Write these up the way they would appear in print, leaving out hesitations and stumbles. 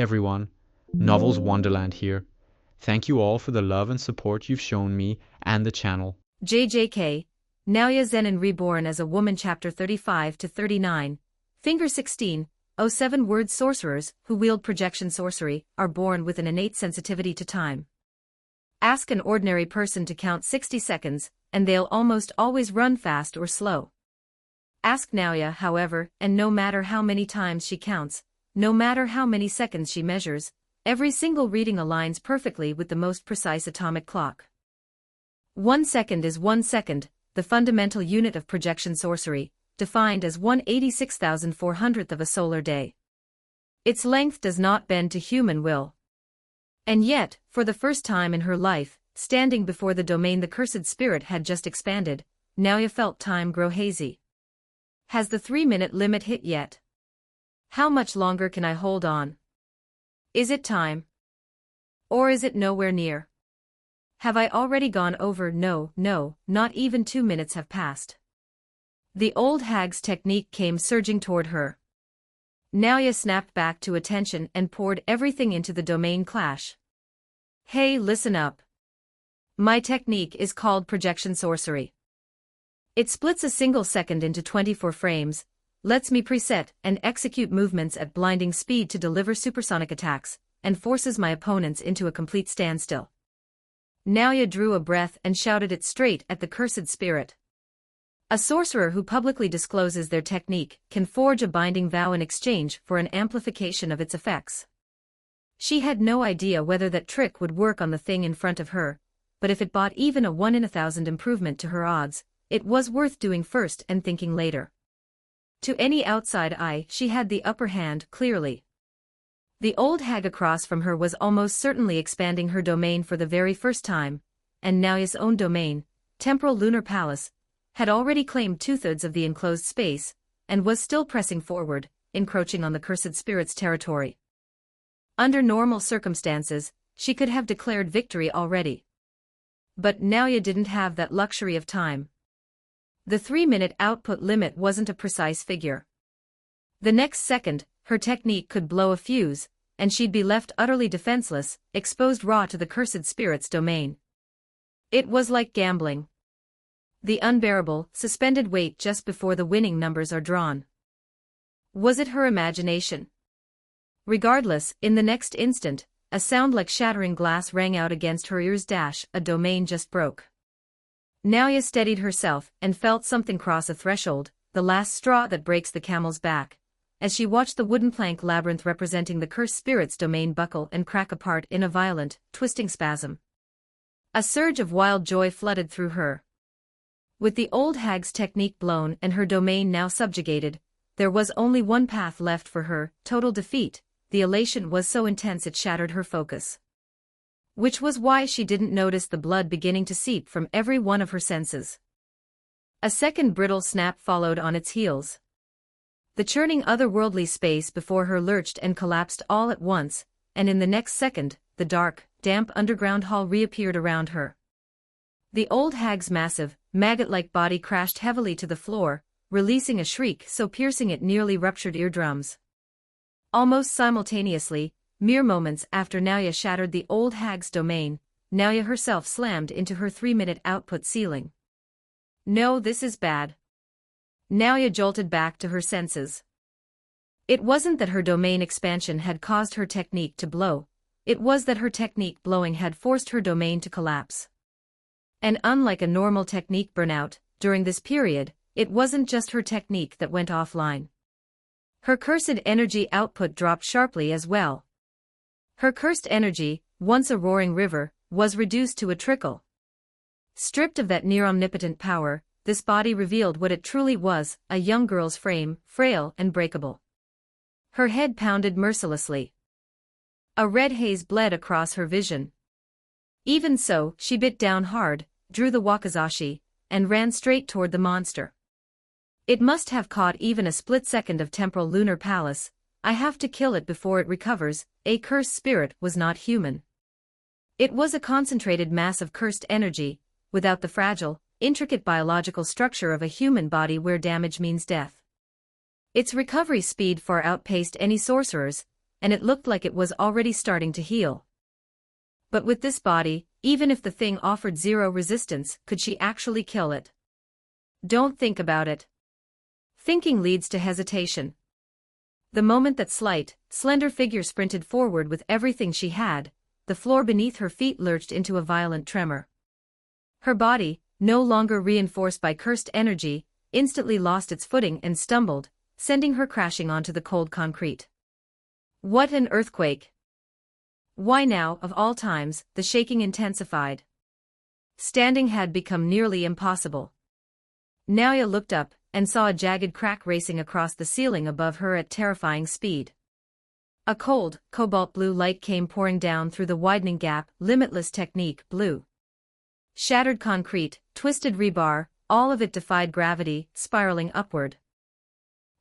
everyone, Novels Wonderland here. Thank you all for the love and support you've shown me and the channel. JJK, Naoya Zenin Reborn as a Woman Chapter 35 to 39, Finger 16, 07 Word sorcerers who wield projection sorcery are born with an innate sensitivity to time. Ask an ordinary person to count 60 seconds, and they'll almost always run fast or slow. Ask Naoya, however, and no matter how many times she counts, no matter how many seconds she measures, every single reading aligns perfectly with the most precise atomic clock. 1 second is 1 second, the fundamental unit of projection sorcery, defined as 1/86,400th of a solar day. Its length does not bend to human will. And yet, for the first time in her life, standing before the domain the cursed spirit had just expanded, Naoya felt time grow hazy. Has the 3-minute limit hit yet? How much longer can I hold on? Is it time? Or is it nowhere near? Have I already gone over? No, not even 2 minutes have passed. The old hag's technique came surging toward her. Naoya snapped back to attention and poured everything into the domain clash. Hey, listen up. My technique is called projection sorcery. It splits a single second into 24 frames, lets me preset and execute movements at blinding speed to deliver supersonic attacks, and forces my opponents into a complete standstill. Naoya drew a breath and shouted it straight at the cursed spirit. A sorcerer who publicly discloses their technique can forge a binding vow in exchange for an amplification of its effects. She had no idea whether that trick would work on the thing in front of her, but if it bought even a 1 in 1,000 improvement to her odds, it was worth doing first and thinking later. To any outside eye, she had the upper hand, clearly. The old hag across from her was almost certainly expanding her domain for the very first time, and Naoya's own domain, Temporal Lunar Palace, had already claimed 2/3 of the enclosed space, and was still pressing forward, encroaching on the cursed spirit's territory. Under normal circumstances, she could have declared victory already. But Naoya didn't have that luxury of time. The 3-minute output limit wasn't a precise figure. The next second, her technique could blow a fuse, and she'd be left utterly defenseless, exposed raw to the cursed spirit's domain. It was like gambling. The unbearable, suspended weight just before the winning numbers are drawn. Was it her imagination? Regardless, in the next instant, a sound like shattering glass rang out against her ears. A domain just broke. Naoya steadied herself and felt something cross a threshold, the last straw that breaks the camel's back, as she watched the wooden plank labyrinth representing the cursed spirit's domain buckle and crack apart in a violent, twisting spasm. A surge of wild joy flooded through her. With the old hag's technique blown and her domain now subjugated, there was only one path left for her, total defeat. The elation was so intense it shattered her focus. Which was why she didn't notice the blood beginning to seep from every one of her senses. A second brittle snap followed on its heels. The churning otherworldly space before her lurched and collapsed all at once, and in the next second, the dark, damp underground hall reappeared around her. The old hag's massive, maggot-like body crashed heavily to the floor, releasing a shriek so piercing it nearly ruptured eardrums. Almost simultaneously, mere moments after Naoya shattered the old hag's domain, Naoya herself slammed into her 3-minute output ceiling. No, this is bad. Naoya jolted back to her senses. It wasn't that her domain expansion had caused her technique to blow, it was that her technique blowing had forced her domain to collapse. And unlike a normal technique burnout, during this period, it wasn't just her technique that went offline. Her cursed energy output dropped sharply as well. Her cursed energy, once a roaring river, was reduced to a trickle. Stripped of that near-omnipotent power, this body revealed what it truly was, a young girl's frame, frail and breakable. Her head pounded mercilessly. A red haze bled across her vision. Even so, she bit down hard, drew the wakizashi, and ran straight toward the monster. It must have caught even a split second of Temporal Lunar Palace. I have to kill it before it recovers. A cursed spirit was not human. It was a concentrated mass of cursed energy, without the fragile, intricate biological structure of a human body where damage means death. Its recovery speed far outpaced any sorcerer's, and it looked like it was already starting to heal. But with this body, even if the thing offered zero resistance, could she actually kill it? Don't think about it. Thinking leads to hesitation. The moment that slight, slender figure sprinted forward with everything she had, the floor beneath her feet lurched into a violent tremor. Her body, no longer reinforced by cursed energy, instantly lost its footing and stumbled, sending her crashing onto the cold concrete. What an earthquake! Why now, of all times, the shaking intensified. Standing had become nearly impossible. Naoya looked up and saw a jagged crack racing across the ceiling above her at terrifying speed. A cold, cobalt blue light came pouring down through the widening gap. Limitless technique, blue. Shattered concrete, twisted rebar, all of it defied gravity, spiraling upward.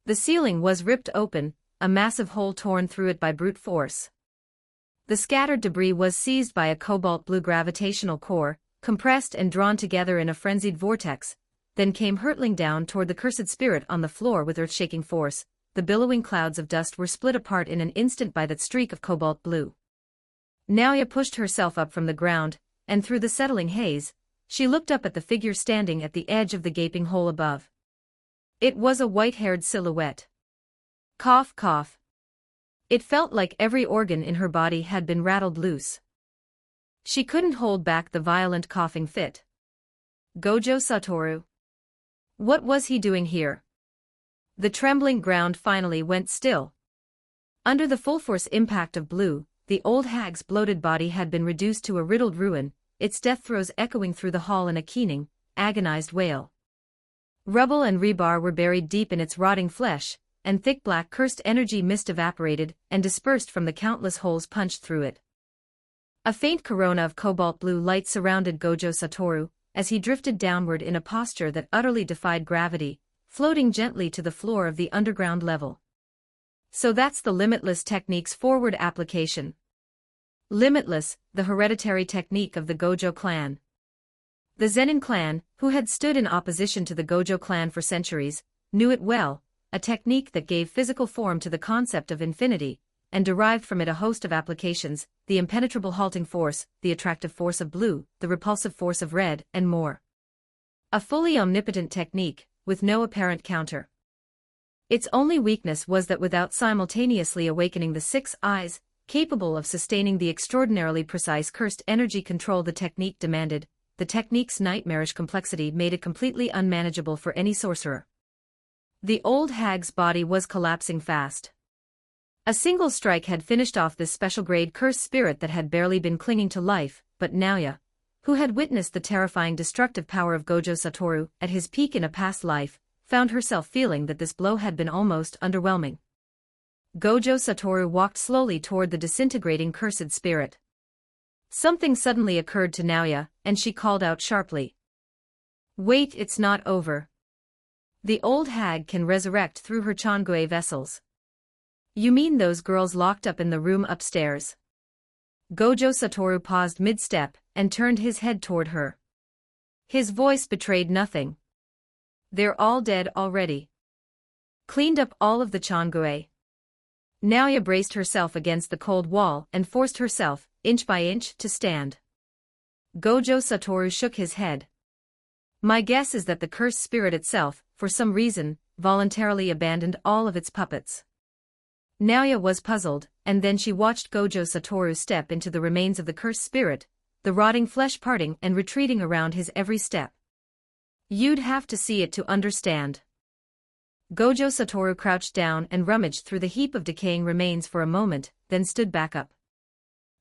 The ceiling was ripped open, a massive hole torn through it by brute force. The scattered debris was seized by a cobalt blue gravitational core, compressed and drawn together in a frenzied vortex, then came hurtling down toward the cursed spirit on the floor with earth-shaking force. The billowing clouds of dust were split apart in an instant by that streak of cobalt blue. Naoya pushed herself up from the ground, and through the settling haze, she looked up at the figure standing at the edge of the gaping hole above. It was a white-haired silhouette. Cough, cough. It felt like every organ in her body had been rattled loose. She couldn't hold back the violent coughing fit. Gojo Satoru. What was he doing here? The trembling ground finally went still. Under the full-force impact of blue, the old hag's bloated body had been reduced to a riddled ruin, its death throes echoing through the hall in a keening, agonized wail. Rubble and rebar were buried deep in its rotting flesh, and thick black cursed energy mist evaporated and dispersed from the countless holes punched through it. A faint corona of cobalt blue light surrounded Gojo Satoru, as he drifted downward in a posture that utterly defied gravity, floating gently to the floor of the underground level. So that's the Limitless Technique's forward application. Limitless, the hereditary technique of the Gojo clan. The Zenin clan, who had stood in opposition to the Gojo clan for centuries, knew it well, a technique that gave physical form to the concept of infinity, and derived from it a host of applications: the impenetrable halting force, the attractive force of blue, the repulsive force of red, and more. A fully omnipotent technique, with no apparent counter. Its only weakness was that without simultaneously awakening the 6 eyes, capable of sustaining the extraordinarily precise cursed energy control the technique demanded, the technique's nightmarish complexity made it completely unmanageable for any sorcerer. The old hag's body was collapsing fast. A single strike had finished off this special-grade cursed spirit that had barely been clinging to life, but Naoya, who had witnessed the terrifying destructive power of Gojo Satoru at his peak in a past life, found herself feeling that this blow had been almost underwhelming. Gojo Satoru walked slowly toward the disintegrating cursed spirit. Something suddenly occurred to Naoya, and she called out sharply. Wait, it's not over. The old hag can resurrect through her Changui vessels. You mean those girls locked up in the room upstairs? Gojo Satoru paused mid-step and turned his head toward her. His voice betrayed nothing. They're all dead already. Cleaned up all of the Changui. Naoya braced herself against the cold wall and forced herself, inch by inch, to stand. Gojo Satoru shook his head. My guess is that the cursed spirit itself, for some reason, voluntarily abandoned all of its puppets. Naoya was puzzled, and then she watched Gojo Satoru step into the remains of the cursed spirit, the rotting flesh parting and retreating around his every step. You'd have to see it to understand. Gojo Satoru crouched down and rummaged through the heap of decaying remains for a moment, then stood back up.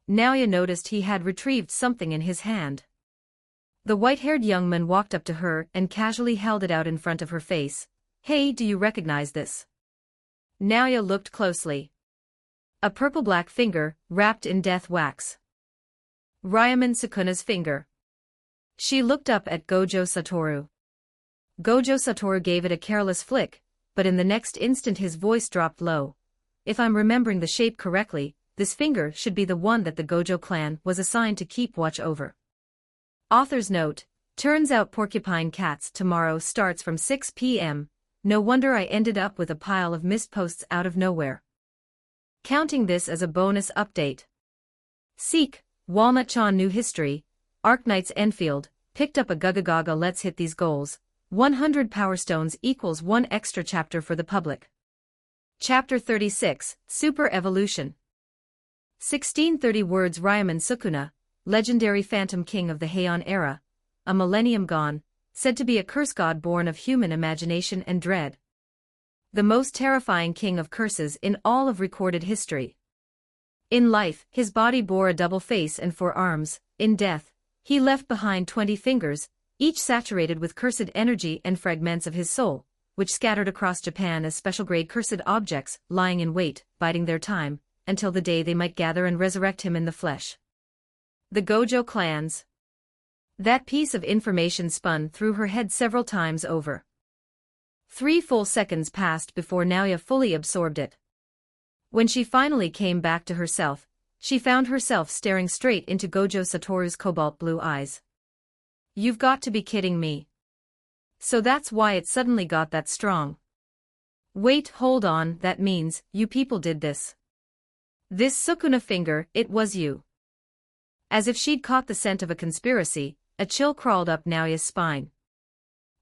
Naoya noticed he had retrieved something in his hand. The white-haired young man walked up to her and casually held it out in front of her face. Hey, do you recognize this? Naoya looked closely. A purple-black finger, wrapped in death wax. Ryaman Sukuna's finger. She looked up at Gojo Satoru. Gojo Satoru gave it a careless flick, but in the next instant his voice dropped low. If I'm remembering the shape correctly, this finger should be the one that the Gojo clan was assigned to keep watch over. Author's note: turns out Porcupine Cats tomorrow starts from 6 p.m. No wonder I ended up with a pile of missed posts out of nowhere. counting this as a bonus update. Seek, Walnut-chan New History, Arknight's Enfield, picked up a Gugagaga. Let's hit these goals. 100 Power Stones equals 1 extra chapter for the public. Chapter 36, Super Evolution. 1630 words. Ryaman Sukuna, legendary phantom king of the Heian era, a millennium gone, said to be a curse god born of human imagination and dread. The most terrifying king of curses in all of recorded history. In life, his body bore a double face and 4 arms. In death, he left behind 20 fingers, each saturated with cursed energy, and fragments of his soul, which scattered across Japan as special-grade cursed objects, lying in wait, biding their time, until the day they might gather and resurrect him in the flesh. The Gojo clans. That piece of information spun through her head several times over. 3 full seconds passed before Naoya fully absorbed it. When she finally came back to herself, she found herself staring straight into Gojo Satoru's cobalt blue eyes. You've got to be kidding me. So that's why it suddenly got that strong. Wait, hold on, that means, you people did this. This Sukuna finger, it was you. As if she'd caught the scent of a conspiracy, a chill crawled up Naoya's spine.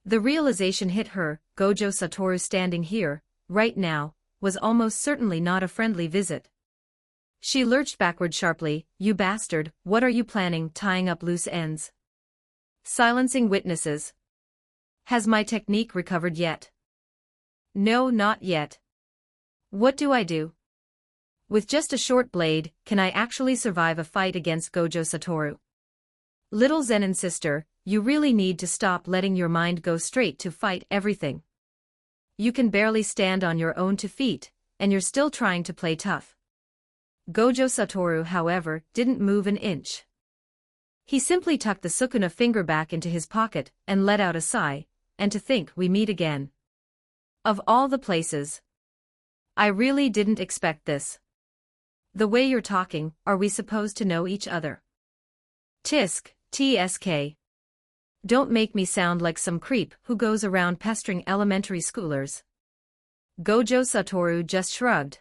The realization hit her, Gojo Satoru standing here, right now, was almost certainly not a friendly visit. She lurched backward sharply. You bastard, what are you planning, tying up loose ends? Silencing witnesses? Has my technique recovered yet? No, not yet. What do I do? With just a short blade, can I actually survive a fight against Gojo Satoru? Little Zenin sister, you really need to stop letting your mind go straight to fight everything. You can barely stand on your own 2 feet, and you're still trying to play tough. Gojo Satoru, however, didn't move an inch. He simply tucked the Sukuna finger back into his pocket and let out a sigh, and to think we meet again. Of all the places. I really didn't expect this. The way you're talking, are we supposed to know each other? Tisk, TSK. Don't make me sound like some creep who goes around pestering elementary schoolers. Gojo Satoru just shrugged.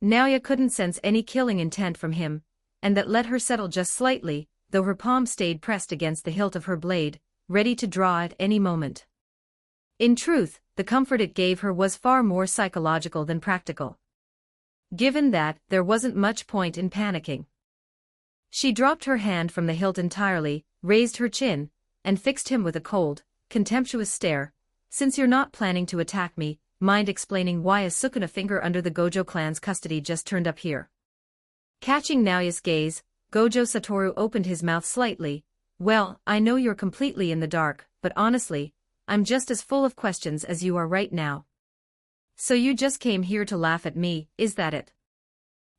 Naoya couldn't sense any killing intent from him, and that let her settle just slightly, though her palm stayed pressed against the hilt of her blade, ready to draw at any moment. In truth, the comfort it gave her was far more psychological than practical. Given that, there wasn't much point in panicking. She dropped her hand from the hilt entirely, raised her chin, and fixed him with a cold, contemptuous stare. Since you're not planning to attack me, mind explaining why a Sukuna finger under the Gojo clan's custody just turned up here? Catching Naoya's gaze, Gojo Satoru opened his mouth slightly. Well, I know you're completely in the dark, but honestly, I'm just as full of questions as you are right now. So you just came here to laugh at me, is that it?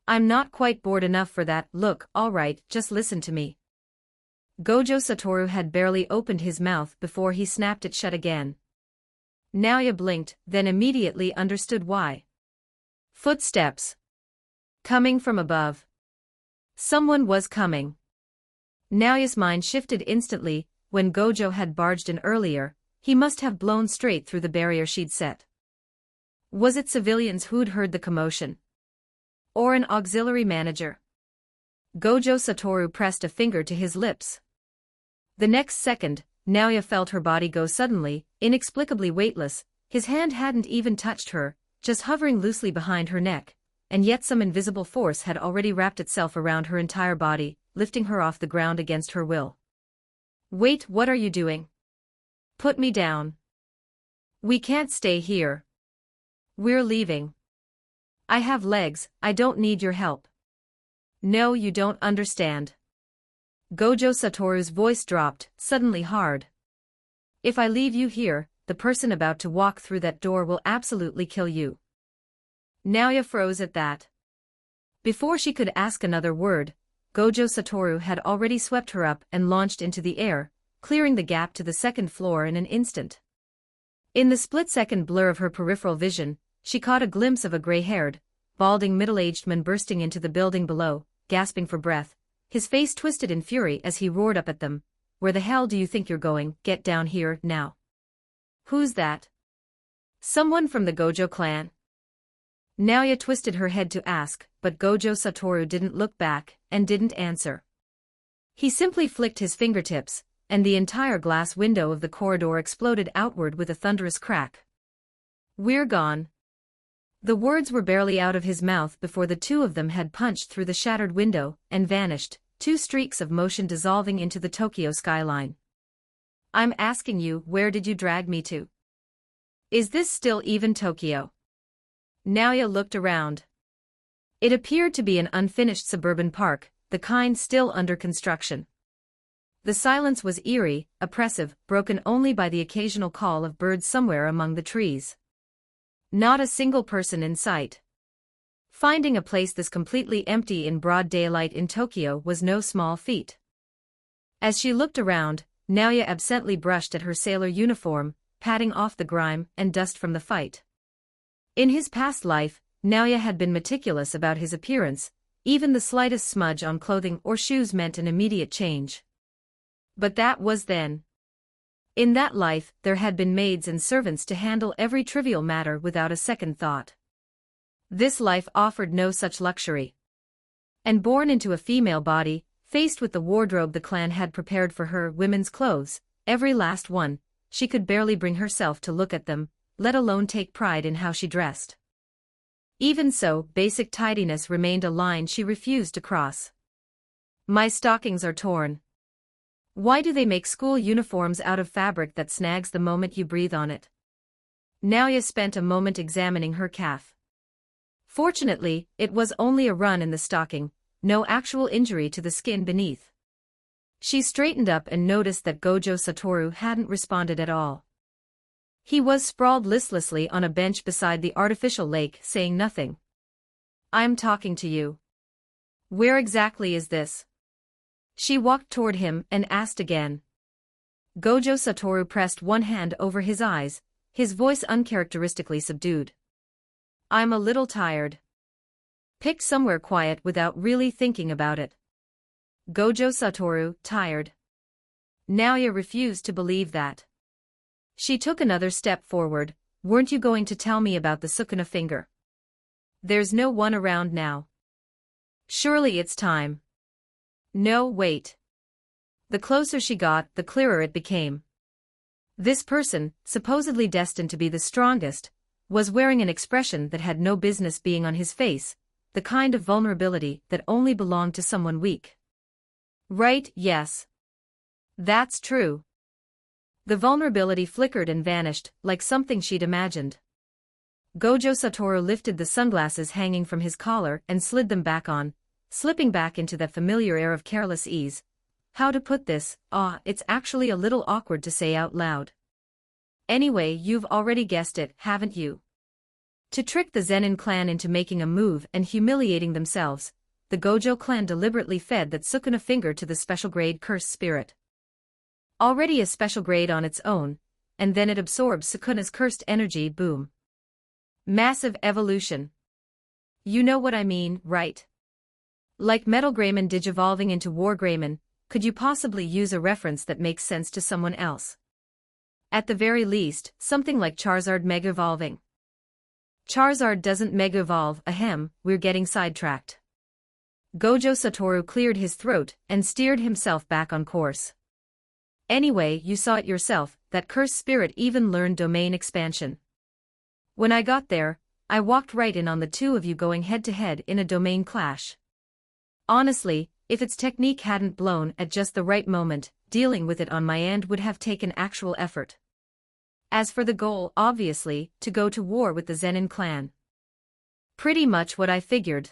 I'm not quite bored enough for that. Look, alright, just listen to me. Gojo Satoru had barely opened his mouth before he snapped it shut again. Naoya blinked, then immediately understood why. Footsteps. Coming from above. Someone was coming. Naoya's mind shifted instantly. When Gojo had barged in earlier, he must have blown straight through the barrier she'd set. Was it civilians who'd heard the commotion? Or an auxiliary manager? Gojo Satoru pressed a finger to his lips. The next second, Naoya felt her body go suddenly, inexplicably weightless. His hand hadn't even touched her, just hovering loosely behind her neck, and yet some invisible force had already wrapped itself around her entire body, lifting her off the ground against her will. Wait, what are you doing? Put me down. We can't stay here. We're leaving. I have legs, I don't need your help. No, you don't understand. Gojo Satoru's voice dropped, suddenly hard. If I leave you here, the person about to walk through that door will absolutely kill you. Naoya froze at that. Before she could ask another word, Gojo Satoru had already swept her up and launched into the air, clearing the gap to the 2nd floor in an instant. In the split-second blur of her peripheral vision, she caught a glimpse of a gray-haired, balding middle-aged man bursting into the building below, gasping for breath, his face twisted in fury as he roared up at them. Where the hell do you think you're going? Get down here, now. Who's that? Someone from the Gojo clan? Naoya twisted her head to ask, but Gojo Satoru didn't look back, and didn't answer. He simply flicked his fingertips, and the entire glass window of the corridor exploded outward with a thunderous crack. "We're gone." The words were barely out of his mouth before the two of them had punched through the shattered window and vanished, two streaks of motion dissolving into the Tokyo skyline. "I'm asking you, where did you drag me to? Is this still even Tokyo?" Naoya looked around. It appeared to be an unfinished suburban park, the kind still under construction. The silence was eerie, oppressive, broken only by the occasional call of birds somewhere among the trees. Not a single person in sight. Finding a place this completely empty in broad daylight in Tokyo was no small feat. As she looked around, Naoya absently brushed at her sailor uniform, patting off the grime and dust from the fight. In his past life, Naoya had been meticulous about his appearance, even the slightest smudge on clothing or shoes meant an immediate change. But that was then. In that life, there had been maids and servants to handle every trivial matter without a second thought. This life offered no such luxury. And born into a female body, faced with the wardrobe the clan had prepared for her, women's clothes, every last one, she could barely bring herself to look at them, let alone take pride in how she dressed. Even so, basic tidiness remained a line she refused to cross. "My stockings are torn. Why do they make school uniforms out of fabric that snags the moment you breathe on it?" Naoya spent a moment examining her calf. Fortunately, it was only a run in the stocking, no actual injury to the skin beneath. She straightened up and noticed that Gojo Satoru hadn't responded at all. He was sprawled listlessly on a bench beside the artificial lake, saying nothing. "I'm talking to you. Where exactly is this?" She walked toward him and asked again. Gojo Satoru pressed one hand over his eyes, his voice uncharacteristically subdued. "I'm a little tired. Pick somewhere quiet without really thinking about it." Gojo Satoru, tired? Naoya refused to believe that. She took another step forward. "Weren't you going to tell me about the Sukuna finger? There's no one around now. Surely it's time." "No, wait." The closer she got, the clearer it became. This person, supposedly destined to be the strongest, was wearing an expression that had no business being on his face, the kind of vulnerability that only belonged to someone weak. "Right, yes. That's true." The vulnerability flickered and vanished, like something she'd imagined. Gojo Satoru lifted the sunglasses hanging from his collar and slid them back on, slipping back into that familiar air of careless ease. "How to put this? It's actually a little awkward to say out loud. Anyway, you've already guessed it, haven't you? To trick the Zenin clan into making a move and humiliating themselves, the Gojo clan deliberately fed that Sukuna finger to the special grade cursed spirit. Already a special grade on its own, and then it absorbs Sukuna's cursed energy. Boom. Massive evolution. You know what I mean, right? Like Metal Greymon digivolving into War Greymon, could you possibly use a reference that makes sense to someone else? At the very least, something like Charizard mega-evolving. Charizard doesn't mega-evolve, ahem, we're getting sidetracked. Gojo Satoru cleared his throat and steered himself back on course. Anyway, you saw it yourself, that cursed spirit even learned domain expansion. When I got there, I walked right in on the two of you going head-to-head in a domain clash. Honestly, if its technique hadn't blown at just the right moment, dealing with it on my end would have taken actual effort. As for the goal, obviously, to go to war with the Zenin clan. Pretty much what I figured.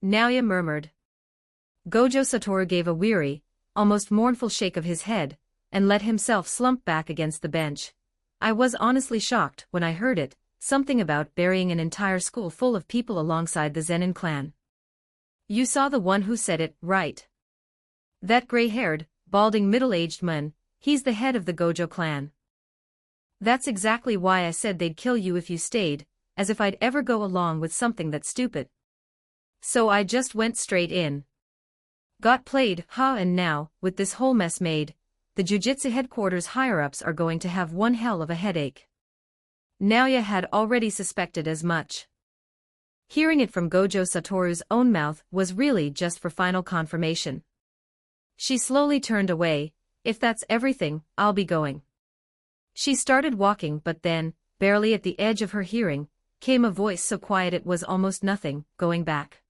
Naoya murmured. Gojo Satoru gave a weary, almost mournful shake of his head, and let himself slump back against the bench. I was honestly shocked when I heard it, something about burying an entire school full of people alongside the Zenin clan. You saw the one who said it, right? That gray-haired, balding middle-aged man, he's the head of the Gojo clan. That's exactly why I said they'd kill you if you stayed, as if I'd ever go along with something that stupid. So I just went straight in. Got played, and now, with this whole mess made, the Jujutsu headquarters higher-ups are going to have one hell of a headache. Naoya had already suspected as much. Hearing it from Gojo Satoru's own mouth was really just for final confirmation. She slowly turned away. If that's everything, I'll be going. She started walking, but then, barely at the edge of her hearing, came a voice so quiet it was almost nothing. Going back.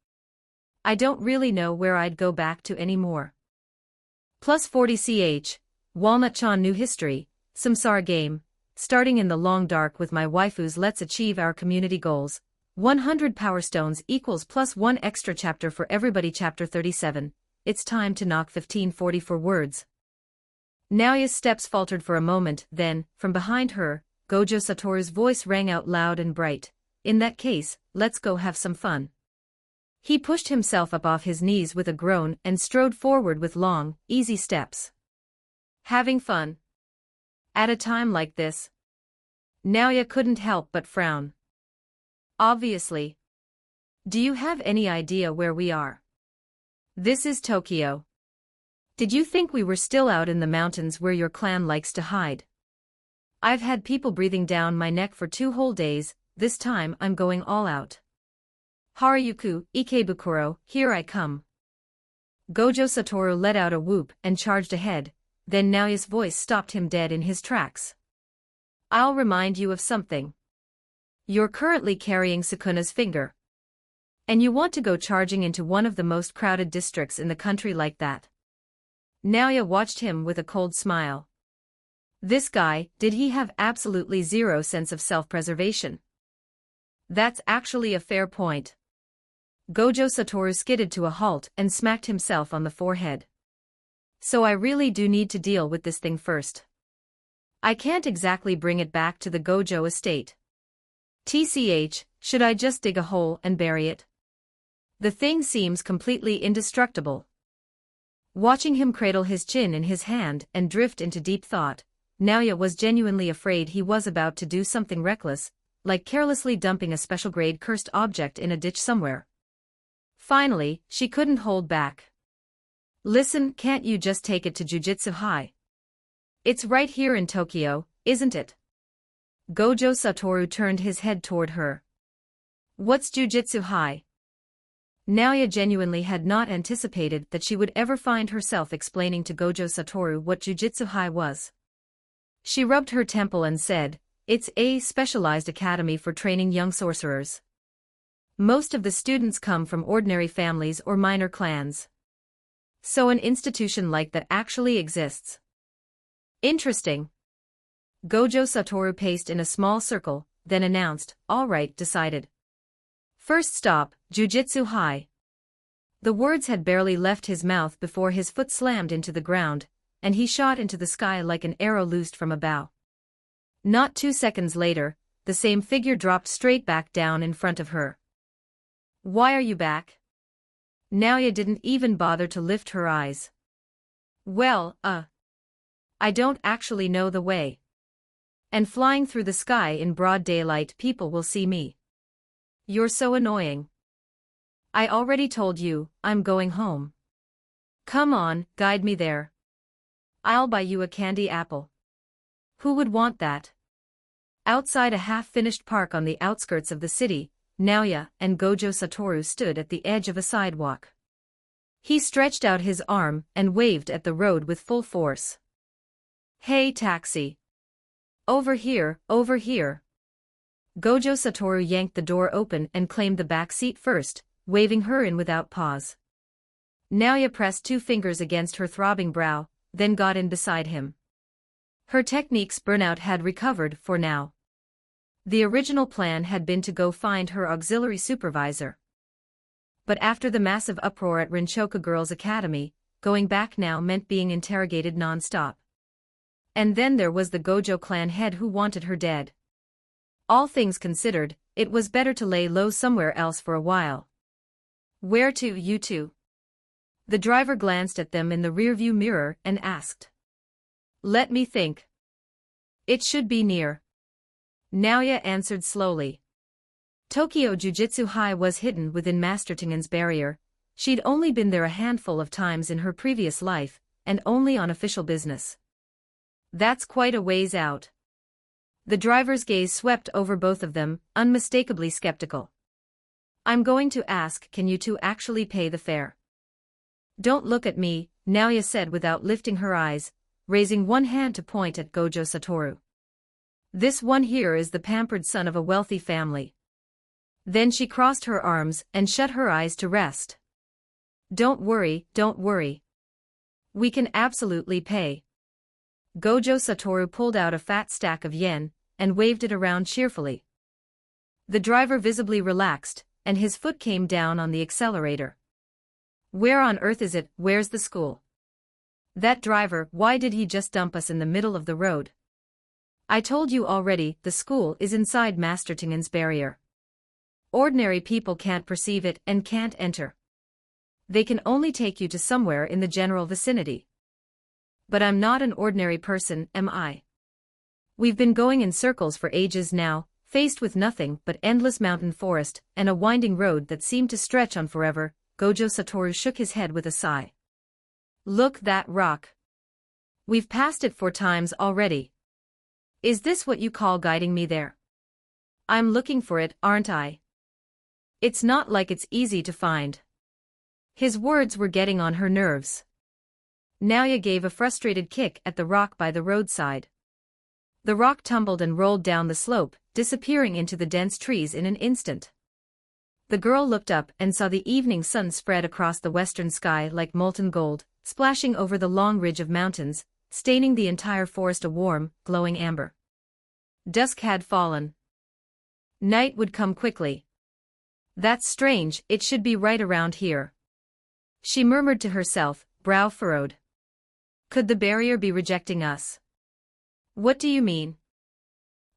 I don't really know where I'd go back to anymore. Plus 40 ch. Walnut-chan new history, samsara game, starting in the long dark with my waifus. Let's achieve our community goals. 100 power stones equals plus 1 extra chapter for everybody. Chapter 37, it's time to knock 1544 words. Naoya's steps faltered for a moment, then, from behind her, Gojo Satoru's voice rang out loud and bright. In that case, let's go have some fun. He pushed himself up off his knees with a groan and strode forward with long, easy steps. Having fun? At a time like this? Naoya couldn't help but frown. Obviously. Do you have any idea where we are? This is Tokyo. Did you think we were still out in the mountains where your clan likes to hide? I've had people breathing down my neck for 2 whole days, this time I'm going all out. Harayuku, Ikebukuro, here I come. Gojo Satoru let out a whoop and charged ahead, then Naoya's voice stopped him dead in his tracks. I'll remind you of something. You're currently carrying Sukuna's finger. And you want to go charging into one of the most crowded districts in the country like that? Naoya watched him with a cold smile. This guy, did he have absolutely zero sense of self-preservation? That's actually a fair point. Gojo Satoru skidded to a halt and smacked himself on the forehead. So I really do need to deal with this thing first. I can't exactly bring it back to the Gojo estate. Should I just dig a hole and bury it? The thing seems completely indestructible. Watching him cradle his chin in his hand and drift into deep thought, Naoya was genuinely afraid he was about to do something reckless, like carelessly dumping a special-grade cursed object in a ditch somewhere. Finally, she couldn't hold back. Listen, can't you just take it to Jujutsu High? It's right here in Tokyo, isn't it? Gojo Satoru turned his head toward her. What's Jujutsu High? Naoya genuinely had not anticipated that she would ever find herself explaining to Gojo Satoru what Jujutsu High was. She rubbed her temple and said, it's a specialized academy for training young sorcerers. Most of the students come from ordinary families or minor clans. So an institution like that actually exists. Interesting. Gojo Satoru paced in a small circle, then announced, all right, decided. First stop, Jujutsu High. The words had barely left his mouth before his foot slammed into the ground, and he shot into the sky like an arrow loosed from a bow. Not 2 seconds later, the same figure dropped straight back down in front of her. Why are you back? Naoya didn't even bother to lift her eyes. Well, I don't actually know the way. And flying through the sky in broad daylight, people will see me. You're so annoying. I already told you, I'm going home. Come on, guide me there. I'll buy you a candy apple. Who would want that? Outside a half-finished park on the outskirts of the city, Naoya and Gojo Satoru stood at the edge of a sidewalk. He stretched out his arm and waved at the road with full force. Hey taxi. Over here, over here. Gojo Satoru yanked the door open and claimed the back seat first, waving her in without pause. Naoya pressed 2 fingers against her throbbing brow, then got in beside him. Her technique's burnout had recovered for now. The original plan had been to go find her auxiliary supervisor. But after the massive uproar at Rinchoku Girls' Academy, going back now meant being interrogated non-stop. And then there was the Gojo clan head who wanted her dead. All things considered, it was better to lay low somewhere else for a while. Where to, you two? The driver glanced at them in the rearview mirror and asked. Let me think. It should be near. Naoya answered slowly. Tokyo Jujutsu High was hidden within Master Tengen's barrier. She'd only been there a handful of times in her previous life, and only on official business. That's quite a ways out. The driver's gaze swept over both of them, unmistakably skeptical. I'm going to ask, can you two actually pay the fare? Don't look at me, Naoya said without lifting her eyes, raising one hand to point at Gojo Satoru. This one here is the pampered son of a wealthy family. Then she crossed her arms and shut her eyes to rest. Don't worry, don't worry. We can absolutely pay. Gojo Satoru pulled out a fat stack of yen and waved it around cheerfully. The driver visibly relaxed, and his foot came down on the accelerator. Where on earth is it? Where's the school? That driver, why did he just dump us in the middle of the road? I told you already, the school is inside Master Tingen's barrier. Ordinary people can't perceive it and can't enter. They can only take you to somewhere in the general vicinity. But I'm not an ordinary person, am I? We've been going in circles for ages now, faced with nothing but endless mountain forest and a winding road that seemed to stretch on forever. Gojo Satoru shook his head with a sigh. Look, that rock. We've passed it 4 times already. Is this what you call guiding me there? I'm looking for it, aren't I? It's not like it's easy to find. His words were getting on her nerves. Naoya gave a frustrated kick at the rock by the roadside. The rock tumbled and rolled down the slope, disappearing into the dense trees in an instant. The girl looked up and saw the evening sun spread across the western sky like molten gold, splashing over the long ridge of mountains, staining the entire forest a warm, glowing amber. Dusk had fallen. Night would come quickly. That's strange, it should be right around here. She murmured to herself, brow furrowed. Could the barrier be rejecting us? What do you mean?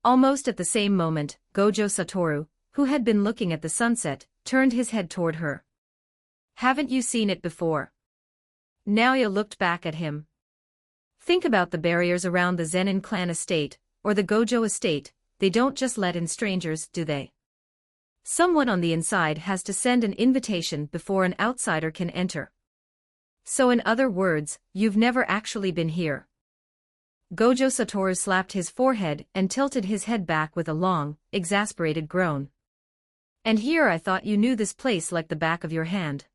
Almost at the same moment, Gojo Satoru, who had been looking at the sunset, turned his head toward her. Haven't you seen it before? Naoya looked back at him. Think about the barriers around the Zenin clan estate, or the Gojo estate, they don't just let in strangers, do they? Someone on the inside has to send an invitation before an outsider can enter. So in other words, you've never actually been here. Gojo Satoru slapped his forehead and tilted his head back with a long, exasperated groan. And here I thought you knew this place like the back of your hand.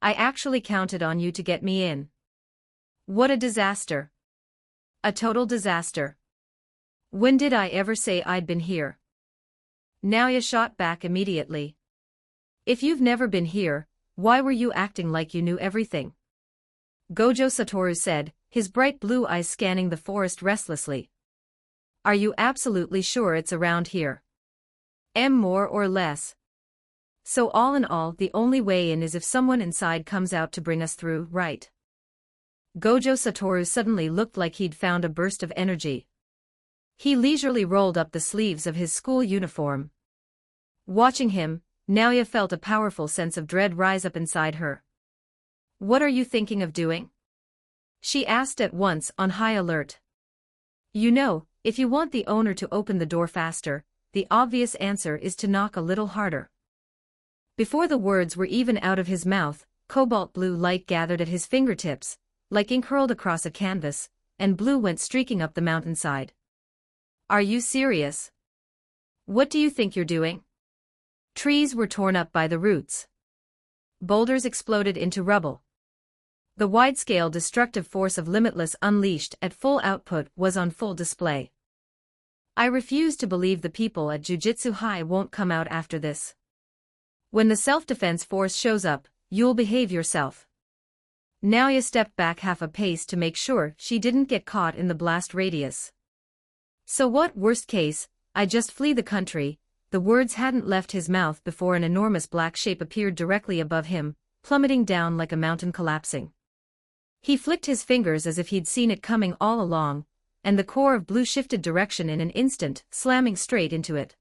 I actually counted on you to get me in. What a disaster. A total disaster. When did I ever say I'd been here? Naoya shot back immediately. If you've never been here, why were you acting like you knew everything? Gojo Satoru said, his bright blue eyes scanning the forest restlessly. Are you absolutely sure it's around here? More or less. So all in all, the only way in is if someone inside comes out to bring us through, right? Gojo Satoru suddenly looked like he'd found a burst of energy. He leisurely rolled up the sleeves of his school uniform. Watching him, Naoya felt a powerful sense of dread rise up inside her. What are you thinking of doing? She asked at once, on high alert. You know, if you want the owner to open the door faster, the obvious answer is to knock a little harder. Before the words were even out of his mouth, cobalt blue light gathered at his fingertips, like ink hurled across a canvas, and blue went streaking up the mountainside. Are you serious? What do you think you're doing? Trees were torn up by the roots. Boulders exploded into rubble. The wide-scale destructive force of Limitless Unleashed at full output was on full display. I refuse to believe the people at Jujutsu High won't come out after this. When the self-defense force shows up, you'll behave yourself. Naoya stepped back half a pace to make sure she didn't get caught in the blast radius. So what, worst case, I just flee the country. The words hadn't left his mouth before an enormous black shape appeared directly above him, plummeting down like a mountain collapsing. He flicked his fingers as if he'd seen it coming all along, and the core of blue shifted direction in an instant, slamming straight into it.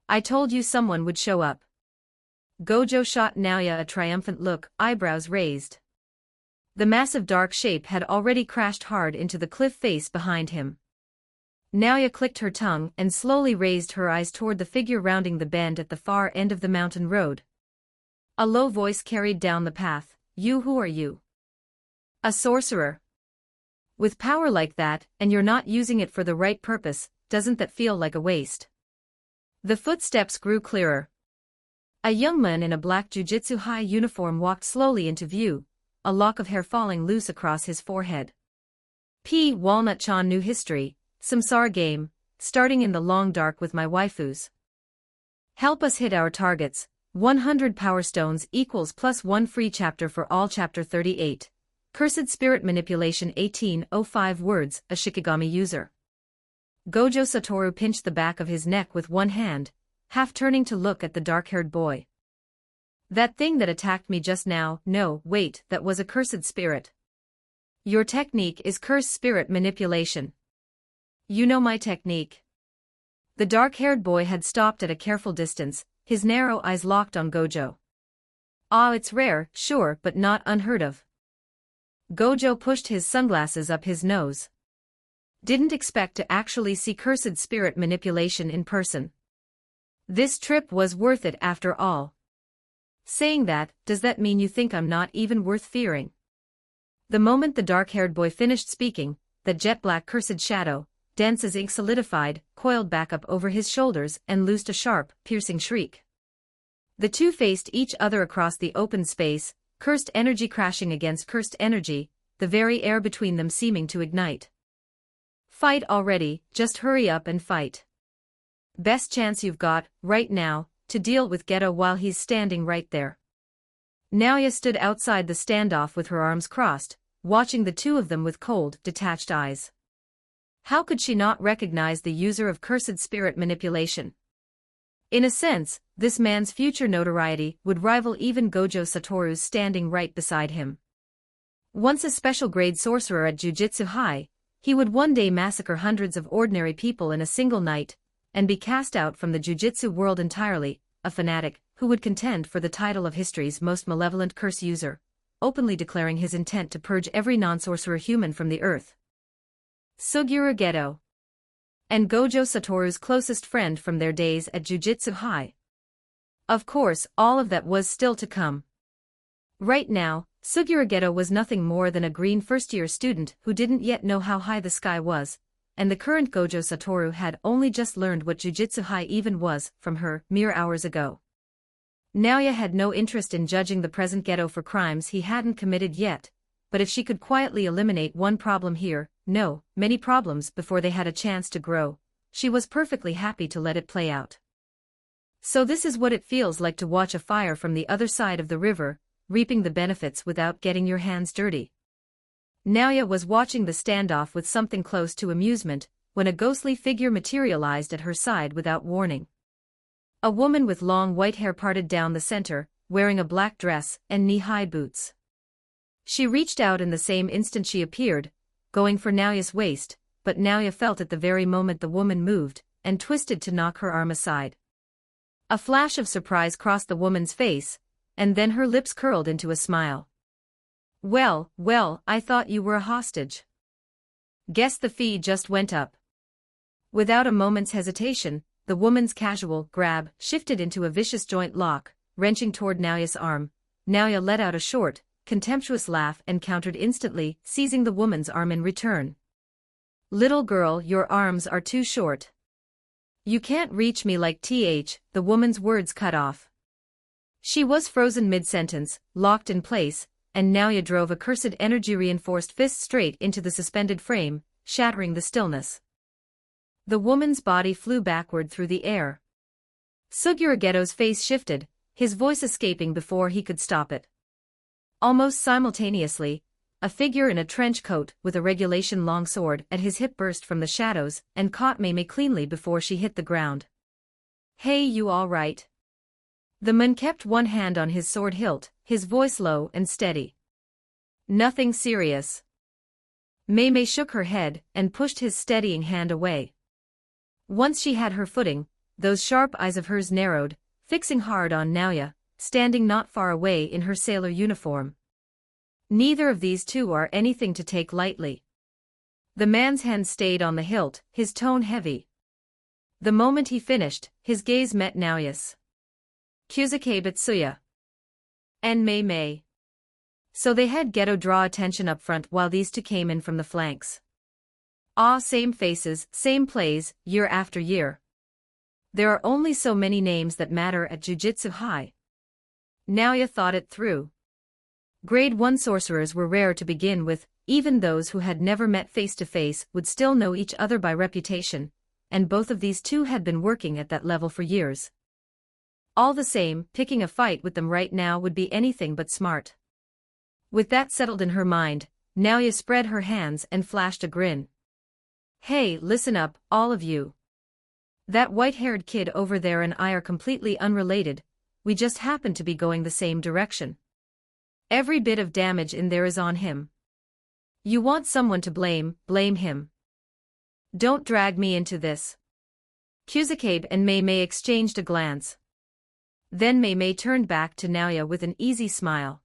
I told you someone would show up. Gojo shot Naoya a triumphant look, eyebrows raised. The massive dark shape had already crashed hard into the cliff face behind him. Naoya clicked her tongue and slowly raised her eyes toward the figure rounding the bend at the far end of the mountain road. A low voice carried down the path, "You, who are you?" "A sorcerer." "With power like that, and you're not using it for the right purpose, doesn't that feel like a waste?" The footsteps grew clearer. A young man in a black jujitsu high uniform walked slowly into view, a lock of hair falling loose across his forehead. Walnut-chan new history, samsara game, starting in the long dark with my waifus. Help us hit our targets, 100 power stones equals +1 free chapter for all chapter 38. Cursed Spirit Manipulation 1805 words, a Shikigami user. Gojo Satoru pinched the back of his neck with one hand, half turning to look at the dark-haired boy. That thing that attacked me just now, no, wait, that was a cursed spirit. Your technique is cursed spirit manipulation. You know my technique. The dark-haired boy had stopped at a careful distance, his narrow eyes locked on Gojo. Ah, it's rare, sure, but not unheard of. Gojo pushed his sunglasses up his nose. Didn't expect to actually see cursed spirit manipulation in person. This trip was worth it after all. Saying that, does that mean you think I'm not even worth fearing? The moment the dark-haired boy finished speaking, the jet-black cursed shadow, dense as ink solidified, coiled back up over his shoulders and loosed a sharp, piercing shriek. The two faced each other across the open space, cursed energy crashing against cursed energy, the very air between them seeming to ignite. Fight already, just hurry up and fight. Best chance you've got, right now, to deal with Geto while he's standing right there. Naoya stood outside the standoff with her arms crossed, watching the two of them with cold, detached eyes. How could she not recognize the user of cursed spirit manipulation? In a sense, this man's future notoriety would rival even Gojo Satoru's standing right beside him. Once a special grade sorcerer at Jujutsu High, he would one day massacre hundreds of ordinary people in a single night, and be cast out from the jujitsu world entirely, a fanatic, who would contend for the title of history's most malevolent curse user, openly declaring his intent to purge every non-sorcerer human from the earth. Suguru Geto. And Gojo Satoru's closest friend from their days at Jujutsu High. Of course, all of that was still to come. Right now, Suguru Geto was nothing more than a green first-year student who didn't yet know how high the sky was, and the current Gojo Satoru had only just learned what Jujutsu High even was from her mere hours ago. Naoya had no interest in judging the present Geto for crimes he hadn't committed yet, but if she could quietly eliminate one problem here, no, many problems before they had a chance to grow, she was perfectly happy to let it play out. So this is what it feels like to watch a fire from the other side of the river, reaping the benefits without getting your hands dirty. Naoya was watching the standoff with something close to amusement, when a ghostly figure materialized at her side without warning. A woman with long white hair parted down the center, wearing a black dress and knee-high boots. She reached out in the same instant she appeared, going for Naoya's waist, but Naoya felt at the very moment the woman moved, and twisted to knock her arm aside. A flash of surprise crossed the woman's face, and then her lips curled into a smile. Well, I thought you were a hostage. Guess the fee just went up. Without a moment's hesitation, the woman's casual grab shifted into a vicious joint lock, wrenching toward Naoya's arm. Naoya let out a short, contemptuous laugh and countered instantly, seizing the woman's arm in return. Little girl, your arms are too short. You can't reach me like the woman's words cut off. She was frozen mid-sentence, locked in place, and Naoya drove a cursed energy-reinforced fist straight into the suspended frame, shattering the stillness. The woman's body flew backward through the air. Suguru Geto's face shifted, his voice escaping before he could stop it. Almost simultaneously, a figure in a trench coat with a regulation longsword at his hip burst from the shadows and caught Mei cleanly before she hit the ground. Hey, you all right? The man kept one hand on his sword hilt, his voice low and steady. Nothing serious. Mei shook her head and pushed his steadying hand away. Once she had her footing, those sharp eyes of hers narrowed, fixing hard on Naoya, standing not far away in her sailor uniform. Neither of these two are anything to take lightly. The man's hand stayed on the hilt, his tone heavy. The moment he finished, his gaze met Naoya's. Kyuzuke Bitsuya. And Mei. So they had Geto draw attention up front while these two came in from the flanks. Ah, same faces, same plays, year after year. There are only so many names that matter at Jujutsu High. Naoya thought it through. Grade 1 sorcerers were rare to begin with, even those who had never met face-to-face would still know each other by reputation, and both of these two had been working at that level for years. All the same, picking a fight with them right now would be anything but smart. With that settled in her mind, Naoya spread her hands and flashed a grin. Hey, listen up, all of you. That white-haired kid over there and I are completely unrelated, we just happen to be going the same direction. Every bit of damage in there is on him. You want someone to blame, blame him. Don't drag me into this. Kusakabe and Mei exchanged a glance. Then Mei turned back to Naoya with an easy smile.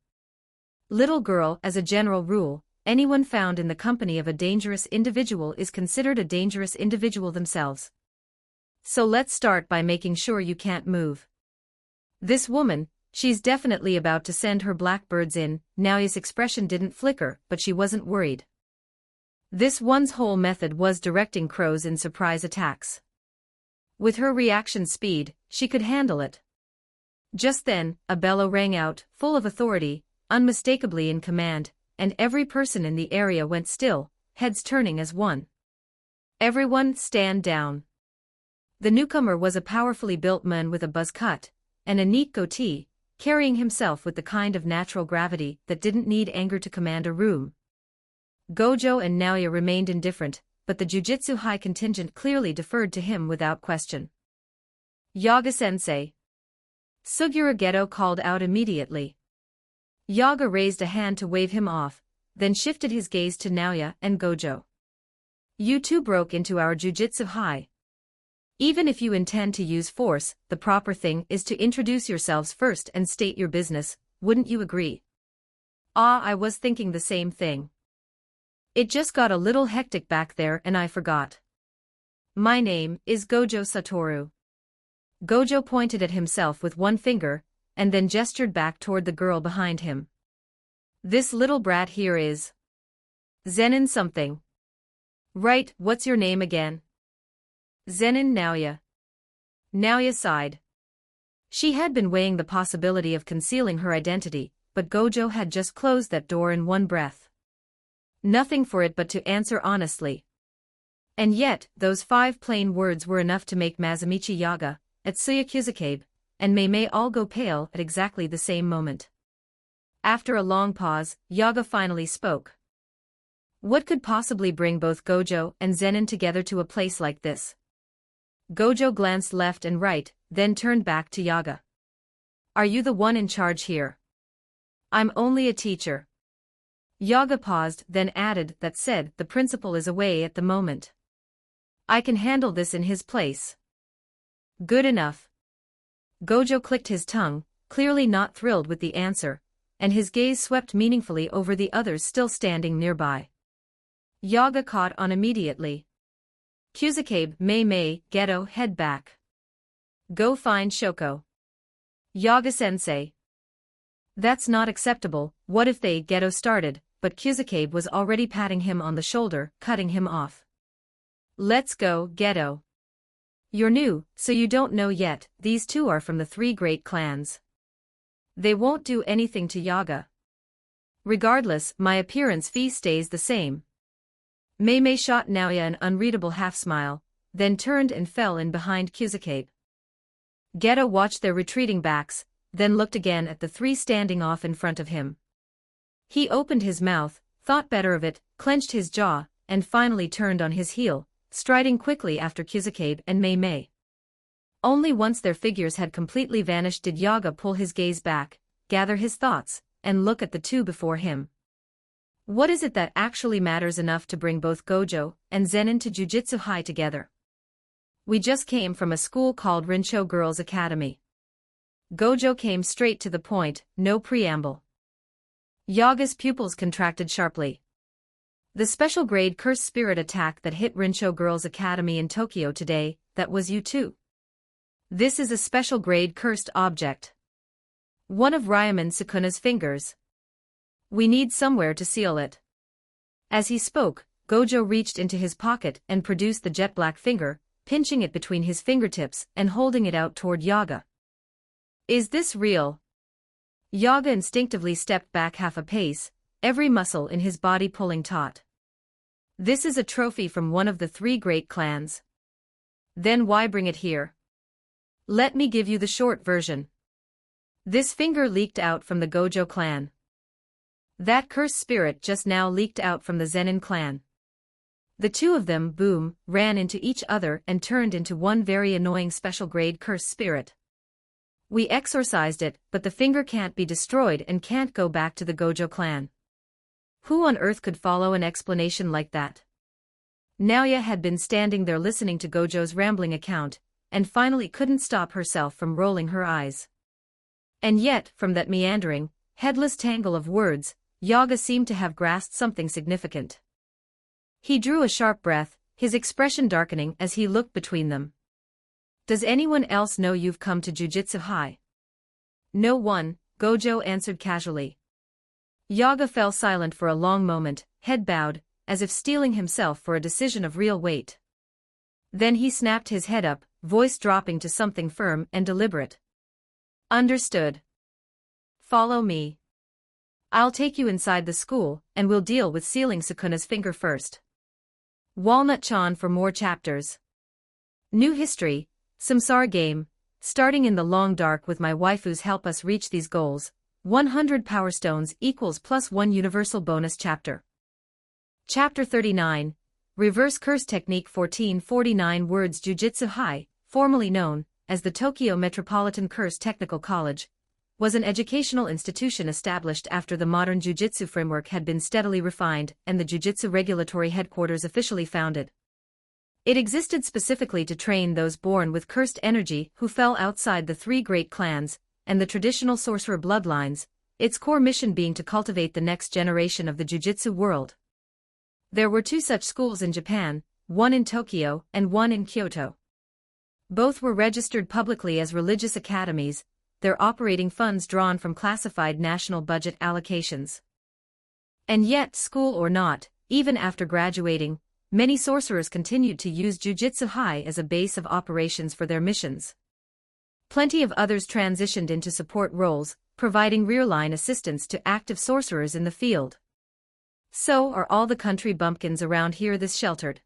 Little girl, as a general rule, anyone found in the company of a dangerous individual is considered a dangerous individual themselves. So let's start by making sure you can't move. This woman, she's definitely about to send her blackbirds in. Naoya's expression didn't flicker, but she wasn't worried. This one's whole method was directing crows in surprise attacks. With her reaction speed, she could handle it. Just then, a bellow rang out, full of authority, unmistakably in command, and every person in the area went still, heads turning as one. Everyone stand down. The newcomer was a powerfully built man with a buzz cut and a neat goatee, carrying himself with the kind of natural gravity that didn't need anger to command a room. Gojo and Naoya remained indifferent, but the Jujutsu High contingent clearly deferred to him without question. Yaga-sensei. Sugura Geto called out immediately. Yaga raised a hand to wave him off, then shifted his gaze to Naoya and Gojo. You two broke into our Jujutsu High. Even if you intend to use force, the proper thing is to introduce yourselves first and state your business, wouldn't you agree? Ah, I was thinking the same thing. It just got a little hectic back there and I forgot. My name is Gojo Satoru. Gojo pointed at himself with one finger, and then gestured back toward the girl behind him. This little brat here is Zenin something. Right, what's your name again? Zenin Naoya. Naoya sighed. She had been weighing the possibility of concealing her identity, but Gojo had just closed that door in one breath. Nothing for it but to answer honestly. And yet, those 5 plain words were enough to make Masamichi Yaga, Atsuya Kusakabe, and Mei all go pale at exactly the same moment. After a long pause, Yaga finally spoke. What could possibly bring both Gojo and Zenin together to a place like this? Gojo glanced left and right, then turned back to Yaga. Are you the one in charge here? I'm only a teacher. Yaga paused, then added that said the principal is away at the moment. I can handle this in his place. Good enough. Gojo clicked his tongue, clearly not thrilled with the answer, and his gaze swept meaningfully over the others still standing nearby. Yaga caught on immediately. Kusakabe, Mei, Geto, head back. Go find Shoko. Yaga-sensei. That's not acceptable, what if they, Geto started, but Kusakabe was already patting him on the shoulder, cutting him off. Let's go, Geto. You're new, so you don't know yet, these two are from the 3 great clans. They won't do anything to Yaga. Regardless, my appearance fee stays the same. Mei shot Naoya an unreadable half-smile, then turned and fell in behind Kusakabe. Geto watched their retreating backs, then looked again at the 3 standing off in front of him. He opened his mouth, thought better of it, clenched his jaw, and finally turned on his heel, striding quickly after Kusakabe and Mei. Only once their figures had completely vanished did Yaga pull his gaze back, gather his thoughts, and look at the 2 before him. What is it that actually matters enough to bring both Gojo and Zenin to Jujutsu High together? We just came from a school called Rincho Girls Academy. Gojo came straight to the point, no preamble. Yaga's pupils contracted sharply. The special grade cursed spirit attack that hit Rincho Girls Academy in Tokyo today, that was you too. This is a special grade cursed object. One of Ryaman Sukuna's fingers. We need somewhere to seal it. As he spoke, Gojo reached into his pocket and produced the jet black finger, pinching it between his fingertips and holding it out toward Yaga. Is this real? Yaga instinctively stepped back half a pace, every muscle in his body pulling taut. This is a trophy from one of the 3 great clans. Then why bring it here? Let me give you the short version. This finger leaked out from the Gojo clan. That cursed spirit just now leaked out from the Zenin clan. The two of them, boom, ran into each other and turned into one very annoying special grade cursed spirit. We exorcised it, but the finger can't be destroyed and can't go back to the Gojo clan. Who on earth could follow an explanation like that? Naoya had been standing there listening to Gojo's rambling account, and finally couldn't stop herself from rolling her eyes. And yet, from that meandering, headless tangle of words, Yaga seemed to have grasped something significant. He drew a sharp breath, his expression darkening as he looked between them. Does anyone else know you've come to Jujutsu High? No one, Gojo answered casually. Yaga fell silent for a long moment, head bowed, as if steeling himself for a decision of real weight. Then he snapped his head up, voice dropping to something firm and deliberate. Understood. Follow me. I'll take you inside the school, and we'll deal with sealing Sukuna's finger first. Walnut-chan for more chapters. New history, Samsara game, starting in the long dark with my waifus help us reach these goals, 100 power stones equals +1 universal bonus chapter. Chapter 39, Reverse Curse Technique 1449 words Jujutsu High, formerly known as the Tokyo Metropolitan Curse Technical College, was an educational institution established after the modern jujutsu framework had been steadily refined and the Jujutsu Regulatory Headquarters officially founded. It existed specifically to train those born with cursed energy who fell outside the 3 great clans and the traditional sorcerer bloodlines, its core mission being to cultivate the next generation of the jujutsu world. There were 2 such schools in Japan, one in Tokyo and one in Kyoto. Both were registered publicly as religious academies, their operating funds drawn from classified national budget allocations. And yet, school or not, even after graduating, many sorcerers continued to use Jujutsu High as a base of operations for their missions. Plenty of others transitioned into support roles, providing rear-line assistance to active sorcerers in the field. So are all the country bumpkins around here this sheltered.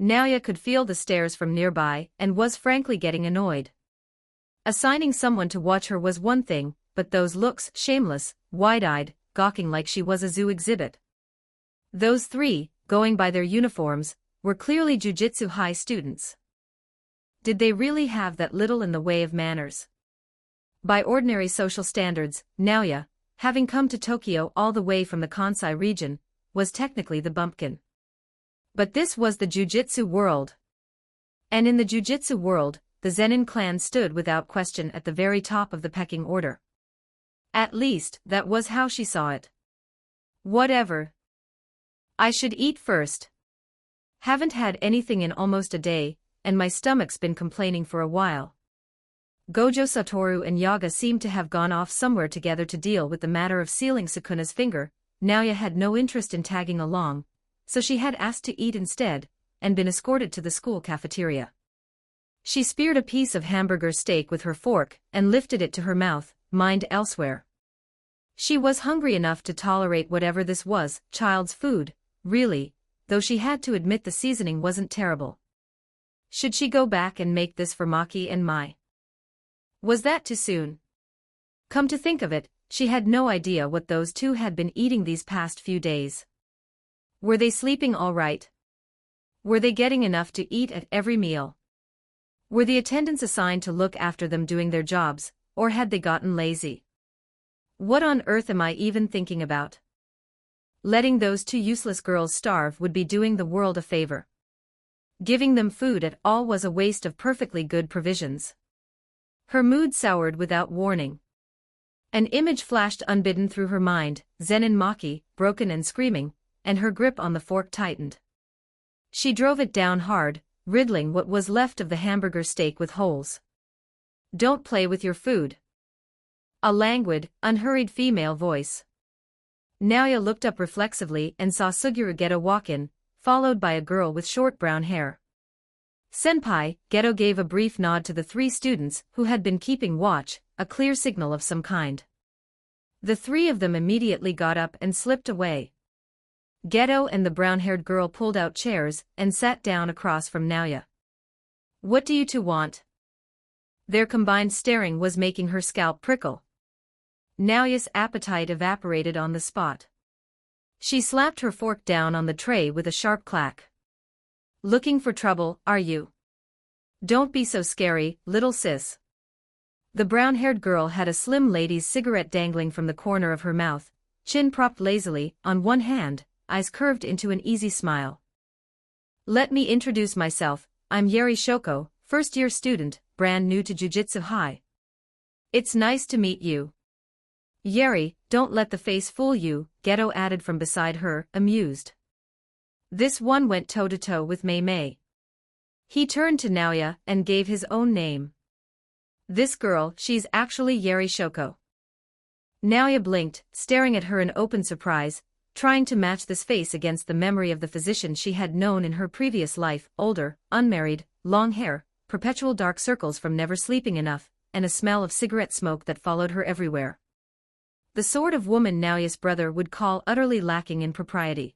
Naoya could feel the stares from nearby and was frankly getting annoyed. Assigning someone to watch her was one thing, but those looks, shameless, wide-eyed, gawking like she was a zoo exhibit. Those 3, going by their uniforms, were clearly Jujutsu High students. Did they really have that little in the way of manners? By ordinary social standards, Naoya, having come to Tokyo all the way from the Kansai region, was technically the bumpkin. But this was the jujutsu world. And in the jujutsu world, the Zenin clan stood without question at the very top of the pecking order. At least, that was how she saw it. Whatever. I should eat first. Haven't had anything in almost a day, and my stomach's been complaining for a while. Gojo Satoru and Yaga seemed to have gone off somewhere together to deal with the matter of sealing Sukuna's finger. Naoya had no interest in tagging along, so she had asked to eat instead, and been escorted to the school cafeteria. She speared a piece of hamburger steak with her fork and lifted it to her mouth, mind elsewhere. She was hungry enough to tolerate whatever this was, child's food, really, though she had to admit the seasoning wasn't terrible. Should she go back and make this for Maki and Mai? Was that too soon? Come to think of it, she had no idea what those 2 had been eating these past few days. Were they sleeping all right? Were they getting enough to eat at every meal? Were the attendants assigned to look after them doing their jobs, or had they gotten lazy? What on earth am I even thinking about? Letting those 2 useless girls starve would be doing the world a favor. Giving them food at all was a waste of perfectly good provisions. Her mood soured without warning. An image flashed unbidden through her mind, Zenin Maki, broken and screaming, and her grip on the fork tightened. She drove it down hard, riddling what was left of the hamburger steak with holes. Don't play with your food. A languid, unhurried female voice. Naoya looked up reflexively and saw Suguru Geto walk in, followed by a girl with short brown hair. Senpai, Geto gave a brief nod to the three students who had been keeping watch, a clear signal of some kind. The three of them immediately got up and slipped away. Geto and the brown-haired girl pulled out chairs and sat down across from Naoya. What do you two want? Their combined staring was making her scalp prickle. Naoya's appetite evaporated on the spot. She slapped her fork down on the tray with a sharp clack. Looking for trouble, are you? Don't be so scary, little sis. The brown-haired girl had a slim lady's cigarette dangling from the corner of her mouth, chin propped lazily on one hand, eyes curved into an easy smile. Let me introduce myself, I'm Yeri Shoko, first-year student, brand new to Jujutsu High. It's nice to meet you. Yeri, don't let the face fool you, Geto added from beside her, amused. This one went toe-to-toe with Mei Mei. He turned to Naoya and gave his own name. This girl, she's actually Yeri Shoko. Naoya blinked, staring at her in open surprise, trying to match this face against the memory of the physician she had known in her previous life, older, unmarried, long hair, perpetual dark circles from never sleeping enough, and a smell of cigarette smoke that followed her everywhere. The sort of woman Naoya's brother would call utterly lacking in propriety.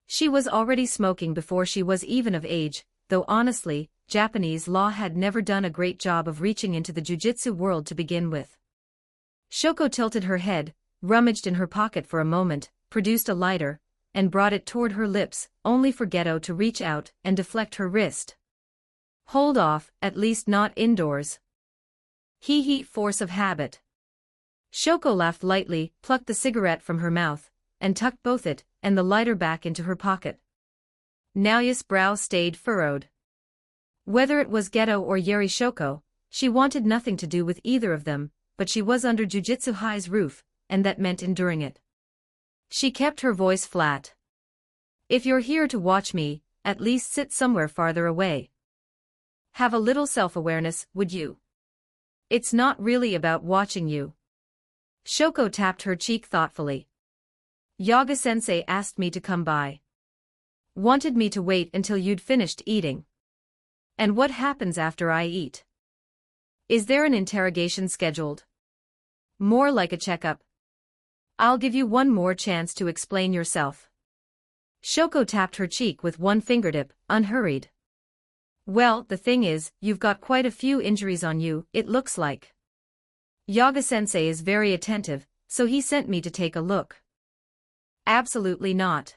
She was already smoking before she was even of age, though honestly, Japanese law had never done a great job of reaching into the jujitsu world to begin with. Shoko tilted her head, rummaged in her pocket for a moment, produced a lighter, and brought it toward her lips, only for Geto to reach out and deflect her wrist. Hold off, at least not indoors. Hee, force of habit. Shoko laughed lightly, plucked the cigarette from her mouth, and tucked both it and the lighter back into her pocket. Naoya's brow stayed furrowed. Whether it was Geto or Yeri Shoko, she wanted nothing to do with either of them, but she was under Jujutsu High's roof, and that meant enduring it. She kept her voice flat. If you're here to watch me, at least sit somewhere farther away. Have a little self-awareness, would you? It's not really about watching you. Shoko tapped her cheek thoughtfully. Yaga-sensei asked me to come by. Wanted me to wait until you'd finished eating. And what happens after I eat? Is there an interrogation scheduled? More like a checkup. I'll give you one more chance to explain yourself. Shoko tapped her cheek with one fingertip, unhurried. Well, the thing is, you've got quite a few injuries on you, it looks like. Yaga-sensei is very attentive, so he sent me to take a look. Absolutely not.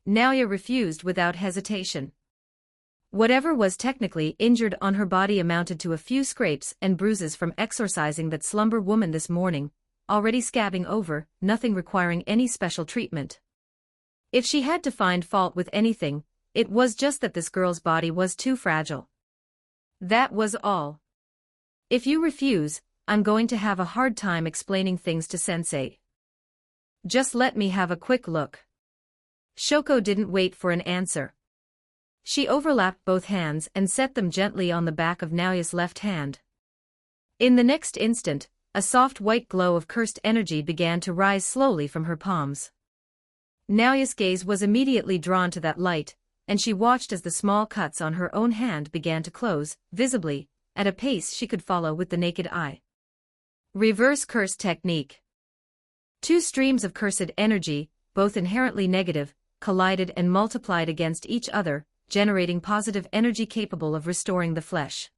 Naoya refused without hesitation. Whatever was technically injured on her body amounted to a few scrapes and bruises from exorcising that slumber woman this morning, already scabbing over, nothing requiring any special treatment. If she had to find fault with anything, it was just that this girl's body was too fragile. That was all. If you refuse, I'm going to have a hard time explaining things to sensei. Just let me have a quick look. Shoko didn't wait for an answer. She overlapped both hands and set them gently on the back of Naoya's left hand. In the next instant, a soft white glow of cursed energy began to rise slowly from her palms. Naoya's gaze was immediately drawn to that light, and she watched as the small cuts on her own hand began to close, visibly, at a pace she could follow with the naked eye. Reverse curse technique. Two streams of cursed energy, both inherently negative, collided and multiplied against each other, generating positive energy capable of restoring the flesh.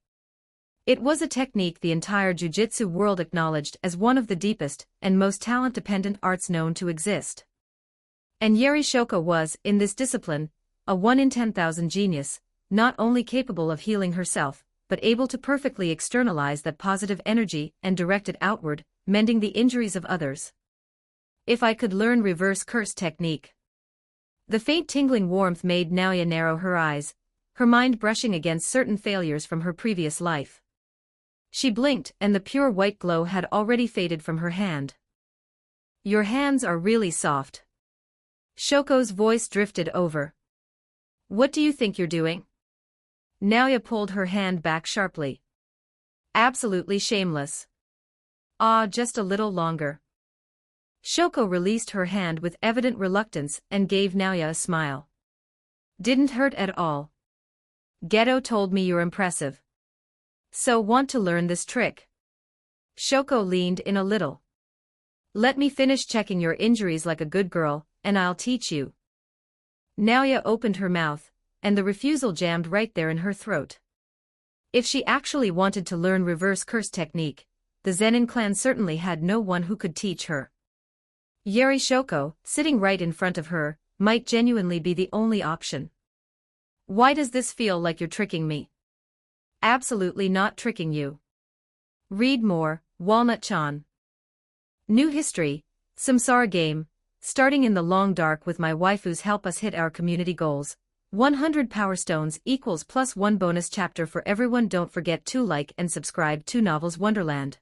It was a technique the entire jujitsu world acknowledged as one of the deepest and most talent-dependent arts known to exist. And Yeri Shoko was, in this discipline, a 1 in 10,000 genius, not only capable of healing herself, but able to perfectly externalize that positive energy and direct it outward, mending the injuries of others. If I could learn reverse curse technique. The faint tingling warmth made Naoya narrow her eyes, her mind brushing against certain failures from her previous life. She blinked and the pure white glow had already faded from her hand. Your hands are really soft. Shoko's voice drifted over. What do you think you're doing? Naoya pulled her hand back sharply. Absolutely shameless. Ah, just a little longer. Shoko released her hand with evident reluctance and gave Naoya a smile. Didn't hurt at all. Geto told me you're impressive. So want to learn this trick? Shoko leaned in a little. Let me finish checking your injuries like a good girl, and I'll teach you. Naoya opened her mouth, and the refusal jammed right there in her throat. If she actually wanted to learn reverse curse technique, the Zenin clan certainly had no one who could teach her. Yeri Shoko, sitting right in front of her, might genuinely be the only option. Why does this feel like you're tricking me? Absolutely not tricking you. Read more, Walnut-chan. New history, Samsara game, starting in the long dark with my waifus help us hit our community goals. 100 Power Stones equals +1 bonus chapter for everyone. Don't forget to like and subscribe to Novels Wonderland.